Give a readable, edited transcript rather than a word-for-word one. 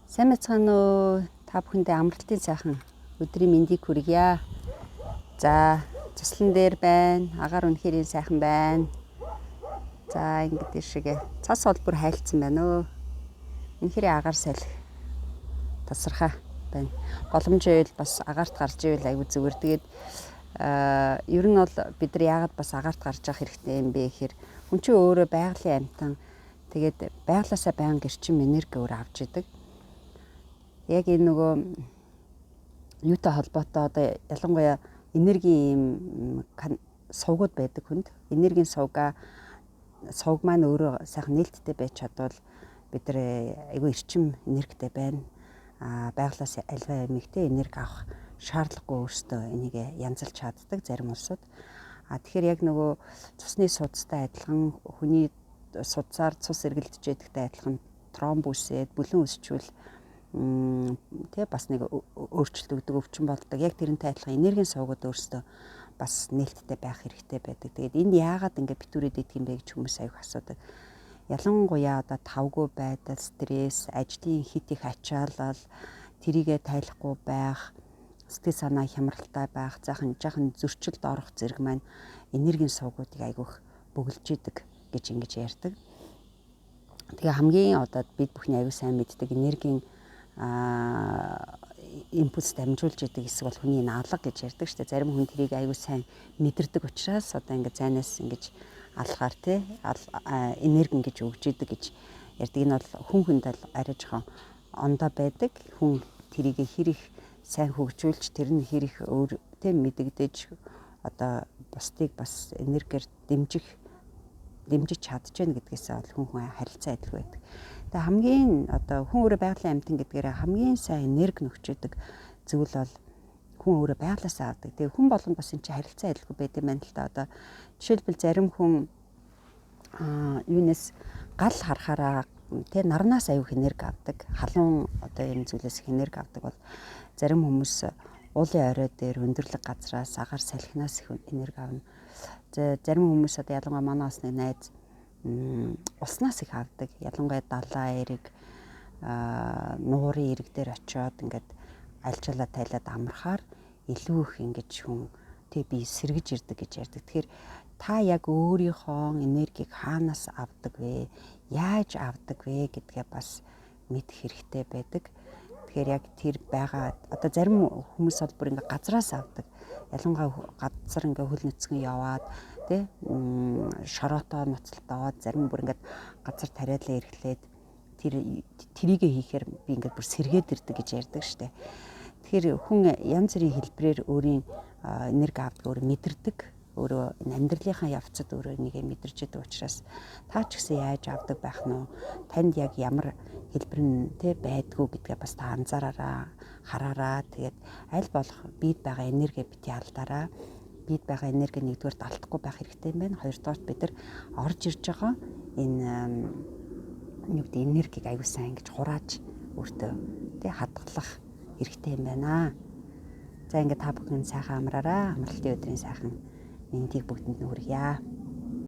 Сайн мэцхан уу та бүхэндээ амралтын сайхан өдрийн мэндийг хүргье. За цэслэн дээр байна. Агаар үнэхээр сайхан байна. За ингэдэ шиг цас бол бүр хайлтсан байна өө. Үнэхээр агаар салхи тасархаа байна. Боломжтой бас агаарт гарч ивэл аягүй зүгээр. Тэгээд ер нь бол бид нар яагаад бас агаарт гарч явах хэрэгтэй юм бэ гэхээр хүн чинь өөрөө байгалийн амьтан. Тэгээд байгалаасаа байнга эрчим энерги өөр авч идэг. Яг энэ нөгөө юутай холбоотой одоо ялангуяа энергийн сувгууд байдаг хүнд энергийн сувг маань өөрөө сайхан нээлттэй байж чадвал бид нар айгүй эрчим энергитэй байна. Байгалаас альва эмэгтэй энерги авах шаардлагагүй өөртөө энийг янзалж чаддаг зарим улсууд. Тэгэхээр яг нөгөө цусны судастай адилхан хүний судсаар цус эргэлдэж байдагтай адилхан тромбусэд бүлэн өсчүүл бас нэг өөрчлөлт өгдөг өвчин болдог. Яг тэрнтэй адилхан энергийн сувгууд өөрсдөө бас нээлттэй байх хэрэгтэй байдаг. Тэгээд энд яагаад ингэ битүүрээд идэх юм бэ гэж хүмүүс аяг асуудаг. Ялангуяа одоо тавгүй байдал, стресс, ажлын хит их ачаалал, тэрийгэ тайлахгүй байх, сэтгэл санаа хямралтай байх, жаахан зөрчилд орох зэрэг маань энергийн сувгуудыг айгүйх бөглөж идэг гэж ингэж ярьдаг. Тэгээ хамгийн одоо бид бүхний аягүй сайн мэддэг энергийн импульс дамжуулж идэг хэсэг бол хүний алга гэж ярьдаг шүү дээ. Зарим хүн тэрийг аягүй сайн мэдэрдэг учраас одоо ингэ зайнаас ингэж алхаар энерги ингэж өгж идэг гэж ярьдаг. Энэ бол хүн хүнд бол арай жоохон ондоо байдаг. Хүн тэрийг хэр их сайн хөгжүүлж тэр нь хэр их өөр мэдэгдэж одоо бусдыг бас энергиэр дэмжиж чадчихна гэдгээсээ бол хүн харилцаа адил байдаг. Тэгээ хамгийн одоо хүн өөрөө байгалийн амьтан гэдгээрээ хамгийн сайн энерги нөхчөдөг зүйл бол хүн өөрөө байгалаасаа авдаг. Тэгээ хүн болгон бас энэ чинь харилцаа адилгүй байд юм байна л да. Одоо жишээлбэл зарим хүн юунаас гал харахаараа нарнаас аюух энерги авдаг. Халуун одоо энэ зүйлээс энерги авдаг бол зарим хүмүүс уулын орой дээр өндөрлөг газраас агаар салхинаас их энерги авна. Зарим хүмүүс одоо ялангуяа манай бас нэг найз уснаас их авдаг. Ялангуяа далаа эрэг, нуурын эрэг дээр очиод ингээд альчаалаа тайлаад амархаар илүү их ингэж хүн би сэргэж ирдэг гэж ярьдаг. Тэгэхээр та яг өөрийнхөө энергийг хаанаас авдаг вэ? Яаж авдаг вэ гэдгээ бас мэдэх хэрэгтэй байдаг. Тэгэхээр яг тэр байгаа одоо зарим хүмүүс бол бүр ингээ газраас авдаг. Ялангуяа газар ингээ хөл нүцгэн яваад шороотоо ноцолтоод зарим бүр ингээд газар тариалан ирэхлээд тэрийг хийхээр би ингээд бүр сэргээд ирдэг гэж ярьдаг штэ. Тэгэхээр хүн янз бүрийн хэлбэрээр өөрийн энерги авдаг, өөрөө мэдэрдэг, өөрөө энэ амьдралынхаа явцад өөрөө нэгэ мэдэрч идэг учраас та ч гэсэн яаж авдаг байх нь вэ? Танд яг ямар хэлбэр нь байдгүй гэдгээ бас та анзаараараа, хараараа. Тэгээд аль болох бид байгаа энерги бити алдаараа. Бид байгаа энерги нэгдүгээр алдахгүй байх хэрэгтэй юм байна. Хоёрдугаар бид нар орж ирж байгаа энэ энергийг аягүй сайн ингэж хурааж өөртөө хадгалах хэрэгтэй юм байна. За ингээд та бүхэн сайхан амраараа. Амралтын өдрийн сайхан мэндийг бүгдэнд нь хүргье.